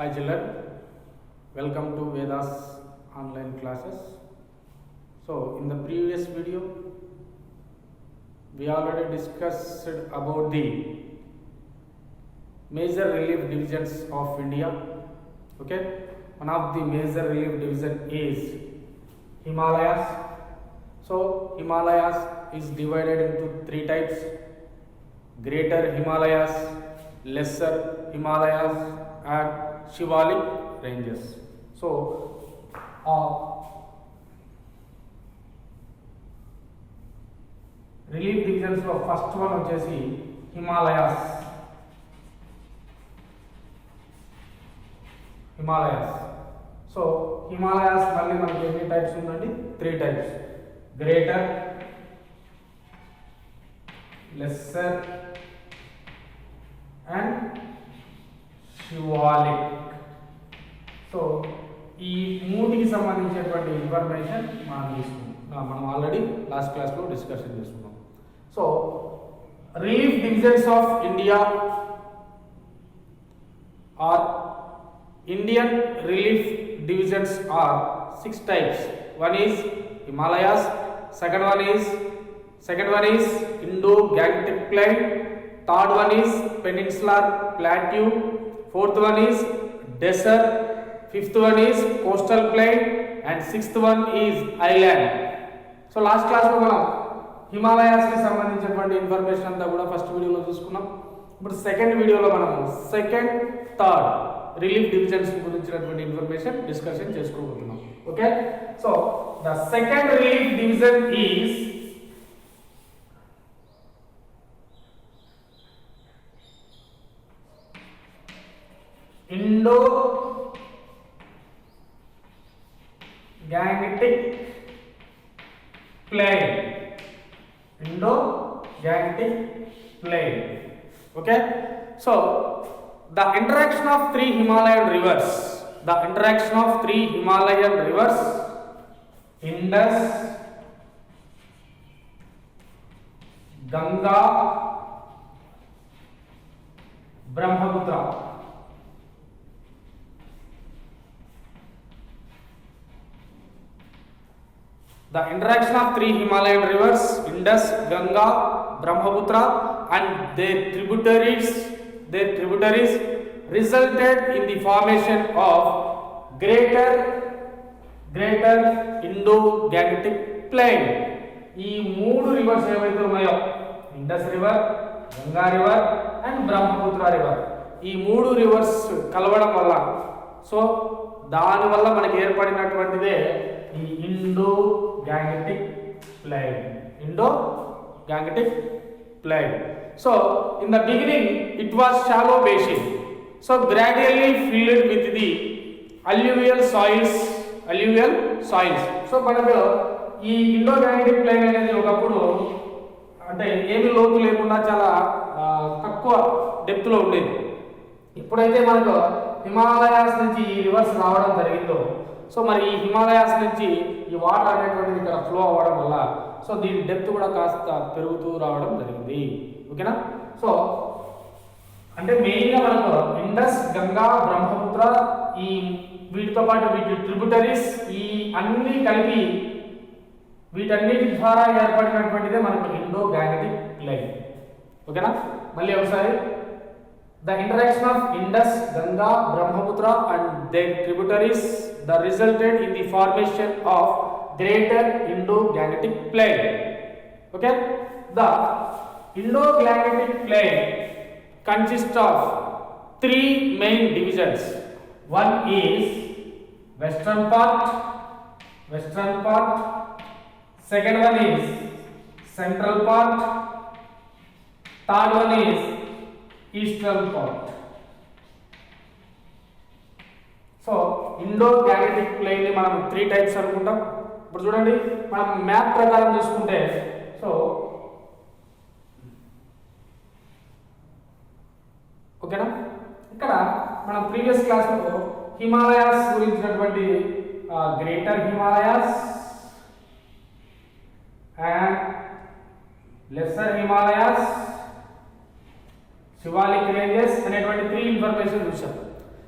Hi children, welcome to Vedas online classes. So in the previous video we already discussed about the major relief divisions of India. Okay, one of the major relief division is Himalayas. So Himalayas is divided into three types: Greater Himalayas, Lesser Himalayas and Shivalik ranges. So relief divisions లో first one వచ్చేసి Himalayas. So Himalayas మళ్ళీ మనకి ఎన్ని types ఉందండి? Three types: greater, lesser and Shivalik. So ఈ మూడికి సంబంధించినటువంటి information మనం ఆల్రెడీ లాస్ట్ క్లాస్లో డిస్కషన్ చేసుకున్నాం. So relief divisions of India or Indian relief divisions are six types. One is Himalayas, second one is Indo-Gangetic Plain, third one is Peninsular Plateau, fourth one is desert, fifth one is coastal plain and sixth one is island. So last class లో మనం హిమాలయాస్ కి సంబంధించినటువంటి information అంతా కూడా first వీడియోలో చూసుకున్నాం. ఇప్పుడు second వీడియోలో మనం సెకండ్, థర్డ్ రిలీఫ్ డివిజన్స్ గురించినటువంటి ఇన్ఫర్మేషన్ డిస్కషన్ చేసుకోబోతున్నాం. Okay, so the second relief division is Indo-Gangetic Plain. Indo-Gangetic Plain. Okay, so the interaction of three Himalayan rivers, Indus, Ganga, Brahmaputra. The interaction of three Himalayan rivers, Indus, Ganga, Brahmaputra and their tributaries resulted in the formation of greater Indo-Gangetic Plain. ఈ మూడు reverse ఏవైతే ఉన్నాయో, Indus river, Ganga river and Brahmaputra river, ఈ మూడు reverse కలవడం వల్ల, so దాని వల్ల మనకి ఏర్పడినటువంటిదే ఈ Indo-Gangetic Plain. So in the beginning it was shallow basin, so gradually filled with the alluvial soils. So మనకు ఈ Indo-Gangetic Plain అనేది ఒకప్పుడు అంటే ఏమి లోతు లేకుండా చాలా తక్కువ డెప్త్ లో ఉండేది. ఎప్పుడైతే మనకు హిమాలయాస్ నుంచి ఈ రివర్స్ రావడం జరిగిందో, సో మరి ఈ హిమాలయాస్ నుంచి ఈ వాటర్ అనేటువంటిది ఇక్కడ ఫ్లో అవ్వడం వల్ల సో దీని డెప్త్ కూడా కాస్త పెరుగుతూ రావడం జరిగింది. ఓకేనా? సో అంటే మెయిన్గా మనకు ఇండస్, గంగా, బ్రహ్మపుత్ర, ఈ వీటితో పాటు వీటి ట్రిబ్యూటరీస్, ఈ అన్ని కలిపి వీటన్నిటి ద్వారా ఏర్పడినటువంటిదే మనకు Indo-Gangetic Plain. ఓకేనా? మళ్ళీ ఒకసారి, the interaction of Indus, Ganga, Brahmaputra and their tributaries resulted in the formation of greater Indo-Gangetic Plain. Okay, the Indo-Gangetic Plain consists of three main divisions. One is western part, second one is central part, third one is eastern part. So Indo-Gangetic Plain ని మనం three types అనుకుంటాం. ఇప్పుడు చూడండి, మనం map ప్రకారం చూసుకుంటే, so ఓకేనా, ఇక్కడ మనం ప్రీవియస్ క్లాస్లో హిమాలయాస్ గురించినటువంటి greater Himalayas and lesser Himalayas, Shivalik ranges అనేటువంటి త్రీ ఇన్ఫర్మేషన్ చూసాం.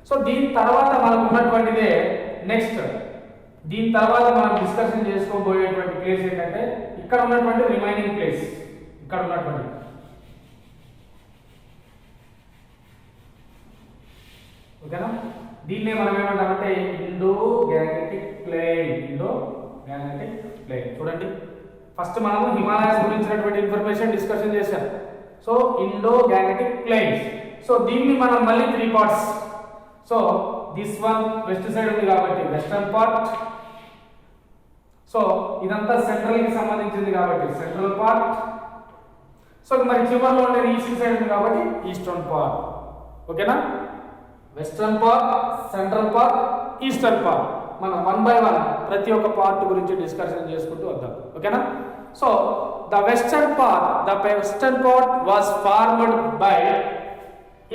సో దీని తర్వాత మనకు ఉన్నటువంటిదే నెక్స్ట్, దీని తర్వాత మనం డిస్కషన్ చేసుకోబోయేటువంటి ప్లేస్ ఏంటంటే ఇక్కడ ఉన్నటువంటి రిమైనింగ్ ప్లేస్, ఇక్కడ ఉన్నటువంటి ఓకేనా. దీన్నే మనం ఏమంటామంటే Indo Gangetic plain, Indo Gangetic plain. చూడండి, ఫస్ట్ మనము హిమాలయాస్ గురించినటువంటి ఇన్ఫర్మేషన్ డిస్కషన్ చేశాం. So Indo Gangetic plains. సో దీన్ని మనం మళ్ళీ 3 parts. So this one west side ఉంది కాబట్టి వెస్టర్న్ పార్ట్. సో ఇదంతా సెంట్రల్ కి సంబంధించింది కాబట్టి సెంట్రల్ పార్ట్. సో మరి చివరిలో ఉండేది ఈస్ట్ సైడ్ ఉంది కాబట్టి ఈస్టర్న్ పార్ట్. ఓకేనా. Western part, central part, eastern part. మనం 1 by 1 ప్రతి ఒక్క పార్ట్ గురించి డిస్కషన్ చేసుకుంటూ వద్దాం. ఓకేనా. So the western part was formed by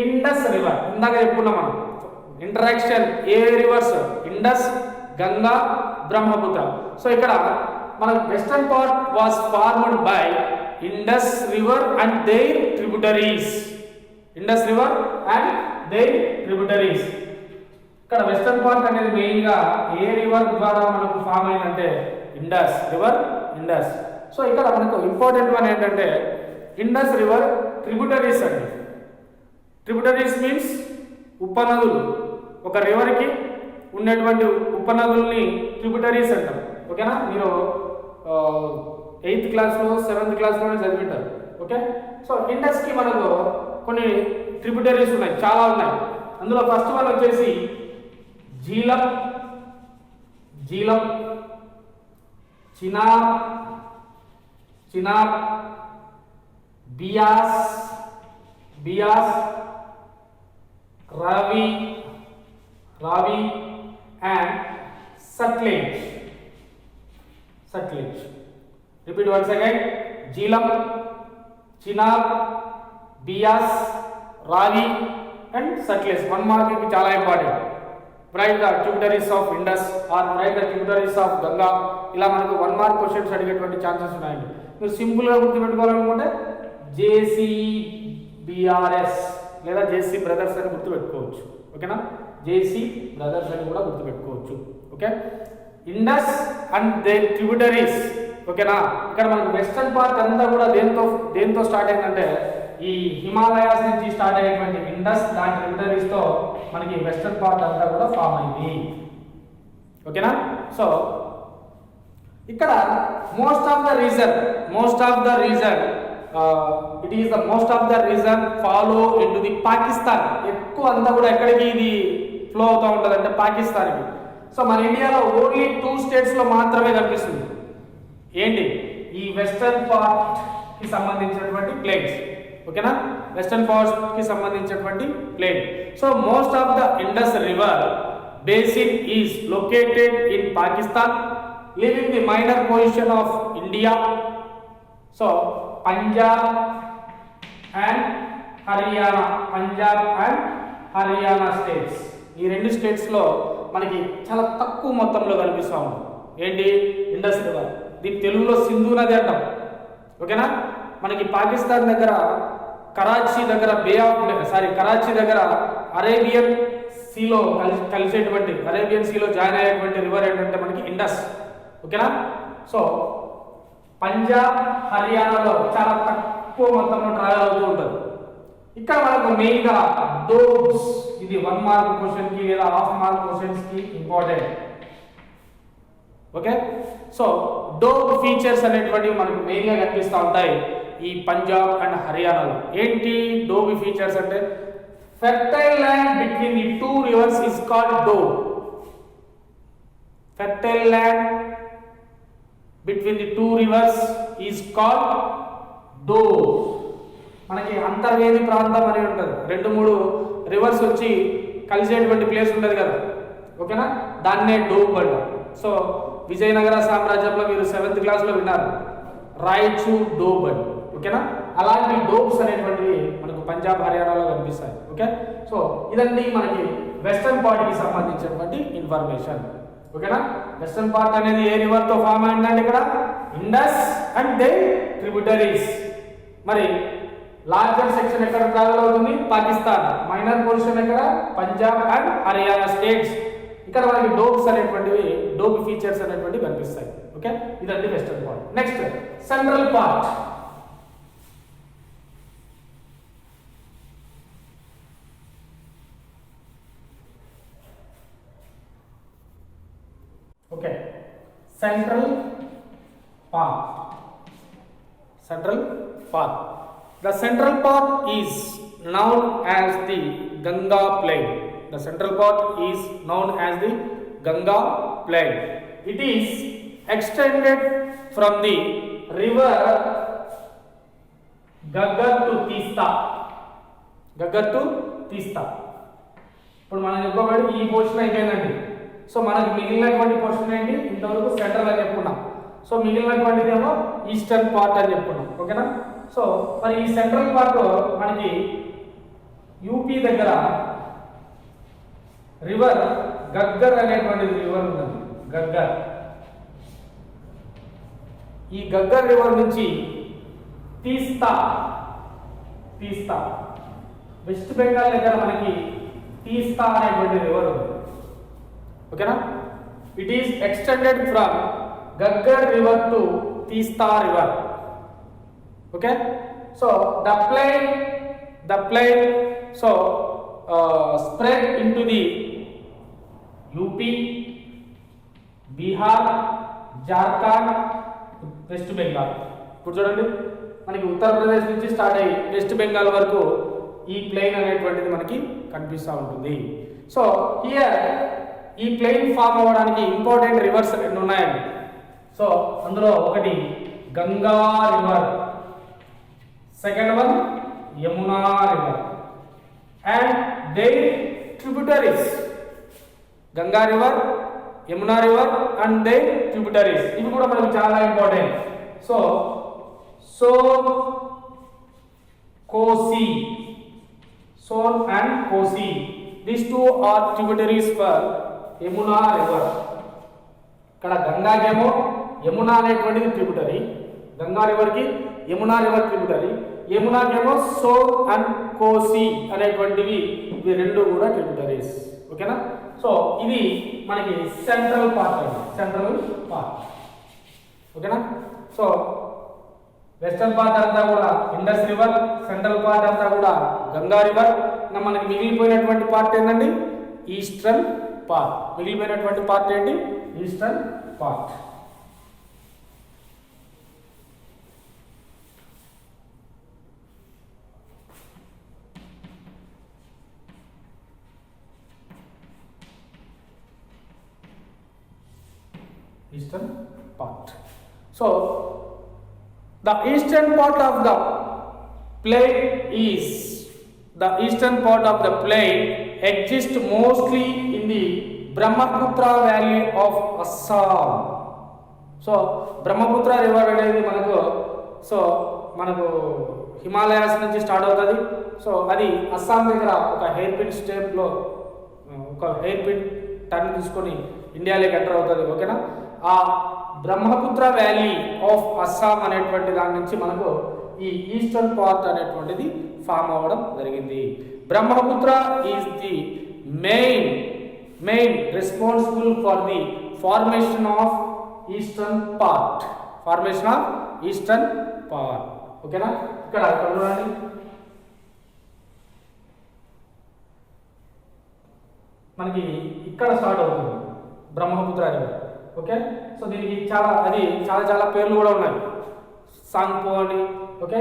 Indus river. ఇందాక చెప్పుకున్నాం మనం ఇంటరాక్షన్ ఏ rivers, Indus, Ganga, Brahmaputra. So ఇక్కడ మన western part was formed by Indus river and their tributaries. Indus river and their tributaries. ఇక్కడ వెస్టర్న్ పార్ట్ అనేది మెయిన్ గా ఏ రివర్ ద్వారా మనకు ఫామ్ అయిందంటే ఇండస్ రివర్, ఇండస్. సో ఇక్కడ మనకు ఇంపార్టెంట్ వన్ ఏంటంటే ఇండస్ రివర్ ట్రిబ్యూటరీస్ అండి. ట్రిబ్యూటరీస్ మీన్స్ ఉపనదులు. ఒక రివర్కి ఉన్నటువంటి ఉపనదుల్ని ట్రిబ్యూటరీస్ అంటారు. ఓకేనా. మీరు 8th క్లాస్లో 7th క్లాస్లోనే చదివింటారు. ఓకే. సో ఇండస్కి మనకు కొన్ని ట్రిబ్యూటరీస్ ఉన్నాయి, చాలా ఉన్నాయి. అందులో ఫస్ట్ వన్ వచ్చేసి జీలం, చినాబ్, బియాస్, రావి and Satluj. Repeat once again. Jhelum, Chenab, Beas, Ravi and Satluj. One mark is chala important. Write the tributaries of Indus or write the tributaries of Ganga. ఇలా మనకు 1 mark క్వశ్చన్స్ అడిగేటువంటి chances ఉన్నాయండి. మీరు simple గా గుర్తుపెట్టుకోవాలనుకుంటే JCBRS లేదా JC brothers అని గుర్తుపెట్టుకోవచ్చు. ఓకేనా. JC బ్రదర్స్ అని కూడా గుర్తుపెట్టుకోవచ్చు. Okay. Indus and their tributaries. ఓకేనా. ఇక్కడ మనకు వెస్టర్న్ పార్ట్ అంతా కూడా దేంతో స్టార్ట్ అయిందంటే ఈ హిమాలయాస్ నుంచి స్టార్ట్ అయ్యేటువంటి ఇండస్ దాని ట్రిబ్యూటరీస్ తో మనకి వెస్టర్న్ పార్ట్ అంతా కూడా ఫామ్ అయింది. ఓకేనా. సో ఇక్కడ most of the reason it is the most of the reason follow into the Pakistan. ఎక్కువ అంతా కూడా ఎక్కడికి ఇది ఫ్లో అవుతూ ఉంటుంది అంటే పాకిస్తాన్కి. సో మన ఇండియాలో ఓన్లీ 2 states లో మాత్రమే కనిపిస్తుంది. ఏంటి? ఈ వెస్టర్న్ పార్ట్ కి సంబంధించినటువంటి ప్లేన్స్. ఓకేనా. వెస్టర్న్ పార్ట్ కి సంబంధించినటువంటి plain. So most of the Indus river basin is located in Pakistan, leaving the minor position of India. So Punjab and Haryana states. ఈ 2 states లో మనకి చాలా తక్కువ మొత్తంలో కనిపిస్తా ఉంది. ఏంటి? Indus river. దీని తెలుగులో సింధు నది అంటాం. ఓకేనా. మనకి పాకిస్తాన్ దగ్గర కరాచీ దగ్గర కరాచీ దగ్గర అరేబియన్ సీలో కలిసేటువంటి అరేబియన్ సీలో జాయిన్ అయ్యేటువంటి రివర్ ఏంటంటే మనకి ఇండస్. ఓకేనా. సో పంజాబ్, హర్యానాలో చాలా తక్కువ మొత్తంలో ట్రావెల్ అవుతూ ఉంటుంది. ఇక్కడ మనకు మెయిన్ గా డోబ్స్, ఇది 1 మార్క్ క్వశ్చన్ కి లేదా 1/2 మార్క్ క్వశ్చన్స్ కి important. Okay. So doab features అనేటువంటివి మనకు మెయిన్ గా కనిపిస్తూ ఉంటాయి ఈ పంజాబ్ అండ్ హర్యానాలో. ఏంటి డోబ్ ఫీచర్స్ అంటే fertile land between the 2 rivers is called doab. Fertile land between the 2 rivers is called doab. మనకి అంతర్వేది ప్రాంతం అని ఉంటుంది. 2-3 రివర్స్ వచ్చి కలిసేటువంటి ప్లేస్ ఉంటుంది కదా. ఓకేనా. దాన్నే డోబ్ అంటారు. సో విజయనగర సామ్రాజ్యంలో మీరు 7th క్లాస్లో విన్నారు రాయచూర్ డోబ్ అని. ఓకేనా. అలాంటి డోబ్స్ అనేటువంటివి మనకు పంజాబ్, హర్యానాలో కనిపిస్తాయి. ఓకే. సో ఇదండి మనకి వెస్టర్న్ పార్ట్ కి సంబంధించినటువంటి ఇన్ఫర్మేషన్. ఓకేనా. వెస్టర్న్ పార్ట్ అనేది ఏ రివర్ తో ఫామ్ అయిందంటే ఇక్కడ ఇండస్ అండ్ దే ట్రిబ్యూటరీస్. మరి లార్జర్ సెక్షన్ ఎక్కడ ట్రావెల్ అవుతుంది? పాకిస్తాన్. మైనర్ పోర్షన్ ఎక్కడ? Punjab and Haryana states. ఇక్కడ మనకి డోబ్స్ అనేటువంటివి, డోబ్ ఫీచర్స్ అనేటువంటివి కనిపిస్తాయి. ఓకే, ఇదండి western part. Next central part. Okay, central part. Central part. The central part is known as the Ganga Plain. The central part is known as the Ganga Plain. It is extended from the river Gaggar to Teesta. Gaggar to Teesta. ఇప్పుడు మనం చెప్పుకోబడి ఈ portion అయిపోయిందండి. So మనకి మిగిలినటువంటి portion ఏంటి? ఇంతవరకు central అని చెప్పుకున్నాం. సో మిగిలినటువంటిది ఏమో ఈస్టర్న్ పార్ట్ అని చెప్పుకున్నాం. ఓకేనా? సో మరి ఈ సెంట్రల్ పార్ట్ మనకి యూపీ దగ్గర రివర్ గగ్గర్ అనేటువంటి రివర్ ఉందండి. గగ్గర్. ఈ గగ్గర్ రివర్ నుంచి తీస్తా వెస్ట్ బెంగాల్ దగ్గర మనకి తీస్తా అనేటువంటి రివర్ ఉంది. ఓకేనా? It is extended from Ghaggar river to Teesta river. Okay, so the plain so spread into the UP, Bihar, Jharkhand, West Bengal. ఇప్పుడు చూడండి, మనకి ఉత్తరప్రదేశ్ నుంచి స్టార్ట్ అయ్యి వెస్ట్ బెంగాల్ వరకు ఈ ప్లేన్ అనేటువంటిది మనకి కనిపిస్తూ ఉంటుంది. సో హియర్ ఈ ప్లేన్ ఫామ్ అవ్వడానికి ఇంపార్టెంట్ రివర్స్ రెండు ఉన్నాయండి. సో అందులో ఒకటి Ganga river, second one Yamuna river and their tributaries. Ganga river, Yamuna river and their tributaries, ఇవి కూడా మనకు చాలా important. So Son and Kosi, these two are tributaries for Yamuna river. ఇక్కడ గంగాకేమో యమునా అనేటువంటిది ట్రిబ్యూటరీ, గంగా రివర్కి యమునా రివర్ ట్రిబ్యూటరీ. యమునాకేమో సోన్ అండ్ కోసి అనేటువంటివి, ఇవి రెండు కూడా ట్రిబ్యూటరీస్. ఓకేనా? సో ఇది మనకి సెంట్రల్ పార్ట్ అండి, సెంట్రల్ పార్ట్. ఓకేనా? సో వెస్టర్న్ పార్ట్ అంతా కూడా ఇండస్ రివర్, సెంట్రల్ పార్ట్ అంతా కూడా గంగా రివర్. ఇంకా మనకి మిగిలిపోయినటువంటి పార్ట్ ఏంటండి? Eastern part. మిగిలిపోయినటువంటి పార్ట్ ఏంటి? Eastern part. Eastern part. So the eastern part of the plain is the eastern part of the plain exists mostly in the Brahmaputra Valley of Assam. So Brahmaputra river అనేది మనకు హిమాలయాస్ నుంచి start అవుతుంది. So అది అస్సాం దగ్గర ఒక hair pin స్టేప్లో ఒక hair pin turn తీసుకొని ఇండియాలోకి enter అవుతుంది. ఓకేనా? ఆ బ్రహ్మపుత్ర వ్యాలీ ఆఫ్ అస్సాం అనేటువంటి దాని నుంచి మనకు ఈ ఈస్టర్న్ పార్ట్ అనేటువంటిది ఫామ్ అవ్వడం జరిగింది. Brahmaputra is the main responsible for the formation of eastern part. ఓకేనా? ఇక్కడ చూడండి, మనకి ఇక్కడ స్టార్ట్ అవుతుంది బ్రహ్మపుత్ర రివర్. ఓకే, సో దీనికి చాలా పేర్లు కూడా ఉన్నాయి. సాంగ్పో అని, ఓకే,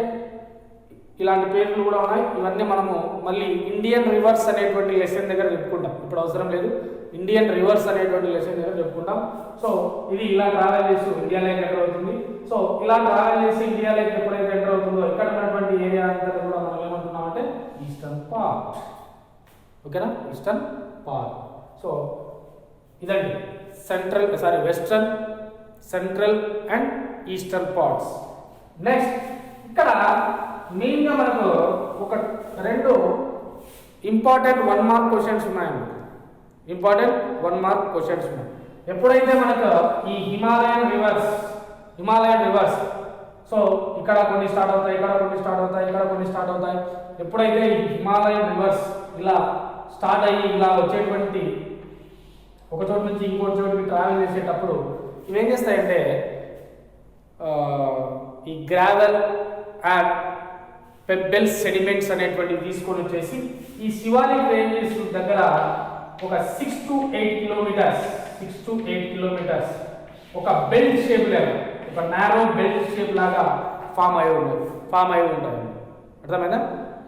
ఇలాంటి పేర్లు కూడా ఉన్నాయి. ఇవన్నీ మనము మళ్ళీ ఇండియన్ రివర్స్ అనేటువంటి లెసన్ దగ్గర చెప్పుకుంటాం. ఇప్పుడు అవసరం లేదు, ఇండియన్ రివర్స్ అనేటువంటి లెసన్ దగ్గర చెప్పుకుంటాం. సో ఇది ఇలా ట్రావెల్ చేసి ఇండియాలోకి ఎంటర్ అవుతుంది. సో ఇలా ట్రావెల్ చేసి ఇండియాలోకి ఎప్పుడైతే ఎంటర్ అవుతుందో ఇక్కడ ఉన్నటువంటి ఏరియా అంతా కూడా మనం ఏమంటున్నామంటే ఈస్టర్న్ పార్ట్. ఓకేనా? Eastern part. సో ఇదండి western, central and eastern parts. Next ఇక్కడ మెయిన్గా మనకు ఒక రెండు ఇంపార్టెంట్ 1 మార్క్ క్వశ్చన్స్ ఉన్నాయండి. ఎప్పుడైతే మనకు ఈ హిమాలయన్ రివర్స్ సో ఇక్కడ కొన్ని స్టార్ట్ అవుతాయి, ఇక్కడ కొన్ని స్టార్ట్ అవుతాయి, ఇక్కడ కొన్ని స్టార్ట్ అవుతాయి. ఎప్పుడైతే ఈ హిమాలయన్ రివర్స్ ఇలా స్టార్ట్ అయ్యి ఇలా వచ్చేటువంటి ఒక చోటు నుంచి ఇంకో చోటుకి ట్రావెల్ చేసేటప్పుడు ఇవేం చేస్తాయంటే ఈ గ్రావెల్ అండ్ పెబ్బెల్స్ సెడిమెంట్స్ అనేటువంటివి తీసుకొని వచ్చేసి ఈ శివాలిక్ రేంజెస్ దగ్గర ఒక 6 to 8 కిలోమీటర్స్ ఒక బెల్ట్ షేప్ లాగా, ఒక నారో బెల్ట్ షేప్ లాగా ఫామ్ అయి ఉంటాయి. అర్థమైందా?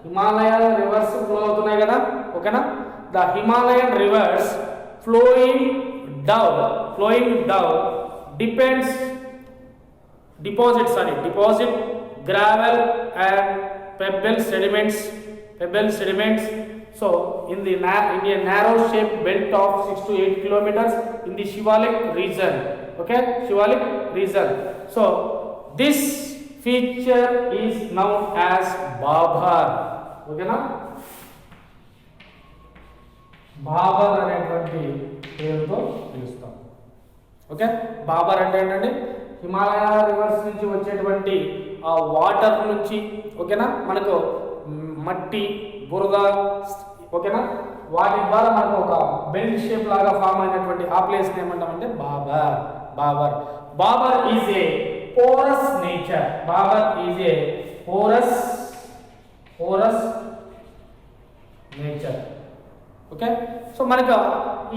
హిమాలయన్ రివర్స్ ఫ్లో అవుతున్నాయి కదా, ఓకేనా? The Himalayan reverse flowing down deposit gravel and pebble sediments. So in a narrow shaped belt of 6 to 8 kilometers in the Shivalik region. Okay, Shivalik region. So this feature is known as Bhabar. Okay na? Bhabar అనేటువంటి పేరుతో పిలుస్తాం. Okay, Babur అంటే ఏంటంటే Himalaya reverse నుంచి వచ్చేటువంటి ఆ water నుంచి, ఓకేనా, మనకు మట్టి బురద, ఓకేనా, వాటి ద్వారా మనకు ఒక బెల్ట్ షేప్ లాగా ఫామ్ అయినటువంటి ఆ ప్లేస్ ఏమంటామంటే Bhabar is a porous nature. Porous nature. Okay, so మనకు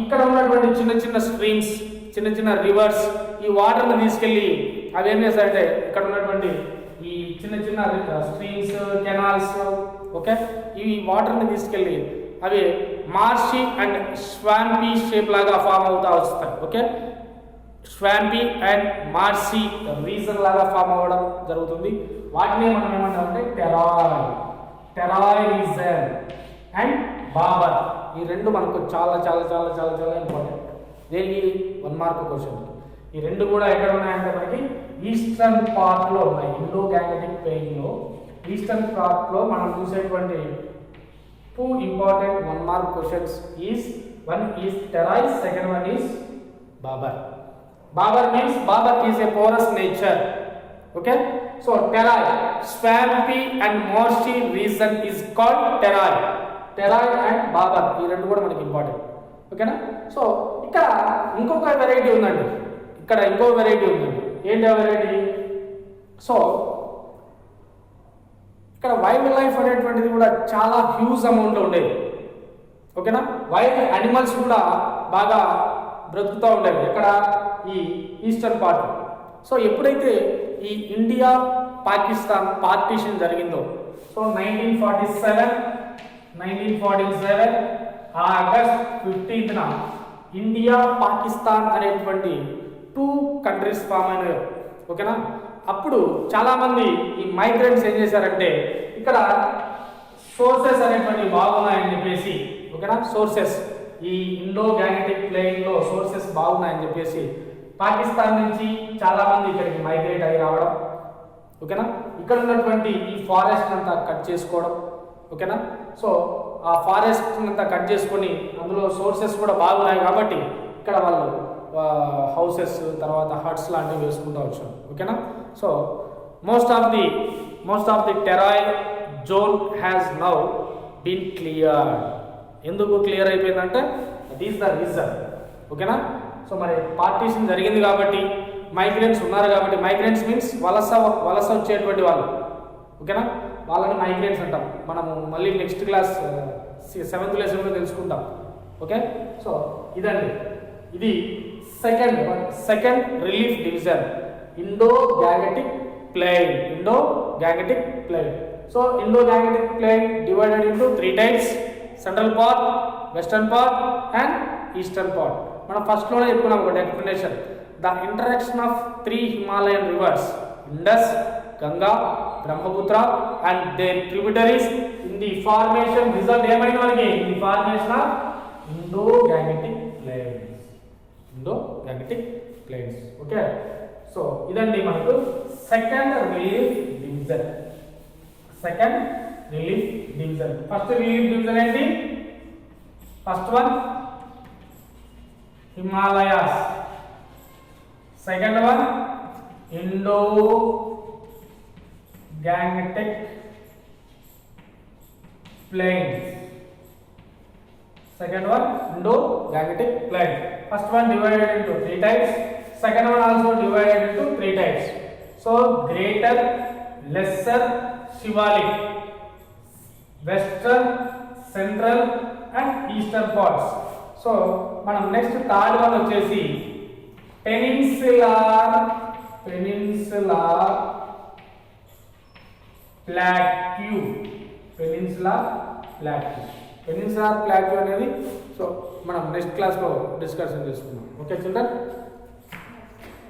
ఇక్కడ ఉన్నటువంటి చిన్న స్ట్రీమ్స్, చిన్న రివర్స్ ఈ వాటర్ని తీసుకెళ్ళి అవి ఏం చేస్తాయంటే ఇక్కడ ఉన్నటువంటి ఈ చిన్న స్ట్రీమ్స్, కెనాల్స్, ఓకే, ఈ వాటర్ని తీసుకెళ్ళి అవి మార్షీ అండ్ స్వాంపీ షేప్ లాగా ఫామ్ అవుతా వస్తాయి. Okay, swampy and marshy reason లాగా ఫామ్ అవ్వడం జరుగుతుంది. వాటిని మనం ఏమంటామంటే టెరాయ్ రీజన్ అండ్ బాబర్. ఈ రెండు మనకు చాలా ఇంపార్టెంట్. దేనికి? 1 మార్క్ క్వశ్చన్. ఈ రెండు కూడా ఎక్కడ ఉన్నాయంటే మనకి ఈస్టర్న్ పార్ట్లో ఉన్నాయి. ఇండో గ్యాంగటిక్ ప్లెయిన్లో ఈస్టర్న్ పార్ట్లో మనం చూసేటువంటి 2 important 1 mark questions is, one is Terai, second one is Babar. Babar means Babar is a porous nature. Okay, so Terai, swampy and marshy region is called Terai and Babar. ఈ రెండు కూడా మనకి important. ఓకేనా? So ఇక్కడ ఇంకొక variety ఉందండి. ఏంటి ఆ వెరైటీ? సో ఇక్కడ వైల్డ్ లైఫ్ అనేటువంటిది కూడా చాలా హ్యూజ్ అమౌంట్ ఉండేది. ఓకేనా? వైల్డ్ అనిమల్స్ కూడా బాగా బ్రతుకుతూ ఉండేవి. ఎక్కడ? ఈ ఈస్టర్న్ పార్ట్. సో ఎప్పుడైతే ఈ ఇండియా పాకిస్తాన్ పార్టీషన్ జరిగిందో, సో 1947 ఆగస్ట్ 15న ఇండియా పాకిస్తాన్ అనేటువంటి 2 కంట్రీస్ ఫామ్ అయినాయి. ఓకేనా? అప్పుడు చాలామంది ఈ మైగ్రెంట్స్ ఏం చేశారంటే ఇక్కడ సోర్సెస్ అనేటువంటి బాగున్నాయని చెప్పేసి, ఓకేనా, సోర్సెస్ ఈ ఇండో గ్యాంగటిక్ ప్లెయిన్లో సోర్సెస్ బాగున్నాయని చెప్పేసి పాకిస్తాన్ నుంచి చాలామంది ఇక్కడికి మైగ్రేట్ అయ్యి రావడం, ఓకేనా, ఇక్కడ ఉన్నటువంటి ఈ ఫారెస్ట్ అంతా కట్ చేసుకోవడం, ఓకేనా. సో ఆ ఫారెస్ట్ అంతా కట్ చేసుకొని అందులో సోర్సెస్ కూడా బాగున్నాయి కాబట్టి ఇక్కడ వాళ్ళు హౌసెస్ తర్వాత హట్స్ లాంటివి వేసుకుంటూ వచ్చారు. ఓకేనా. So most of the Terai zone has now been clear. ఎందుకు క్లియర్ అయిపోయిందంటే దట్ ఈస్ ద రీజన్. ఓకేనా. సో మరి పార్టీషన్ జరిగింది కాబట్టి మైగ్రెంట్స్ ఉన్నారు కాబట్టి, మైగ్రెంట్స్ మీన్స్ వలస వచ్చేటువంటి వాళ్ళు, ఓకేనా, వాళ్ళని మైగ్రెంట్స్ అంటాం. మనము మళ్ళీ నెక్స్ట్ క్లాస్ 7th లెసన్లో తెలుసుకుంటాం. ఓకే. సో ఇదండి, ఇది second relief division, Indo Gangetic plain. So Indo Gangetic plain divided into 3 types: central part, western part and eastern part. మనం ఫస్ట్లోనే చెప్పుకున్నాం ఒక explanation. The interaction of 3 Himalayan rivers, Indus, Ganga, Brahmaputra and their tributaries in the formation result ఏమైంది మనకి? In the formation of Indo Gangetic plains. Okay. So ఇదండి మనకు second relief division. First relief division ఏంటి? First one Himalayas, second one Indo gangetic plains. Second one, Indo-Gangetic plain. First one divided into 3 types. Second one also divided into 3 types. So greater, lesser Shivalik, western, central and eastern parts. So మనం next third one వచ్చేసి peninsular plateau. Peninsular plateau అనేది so మనం next క్లాస్లో discussion చేసుకుందాం. Okay children.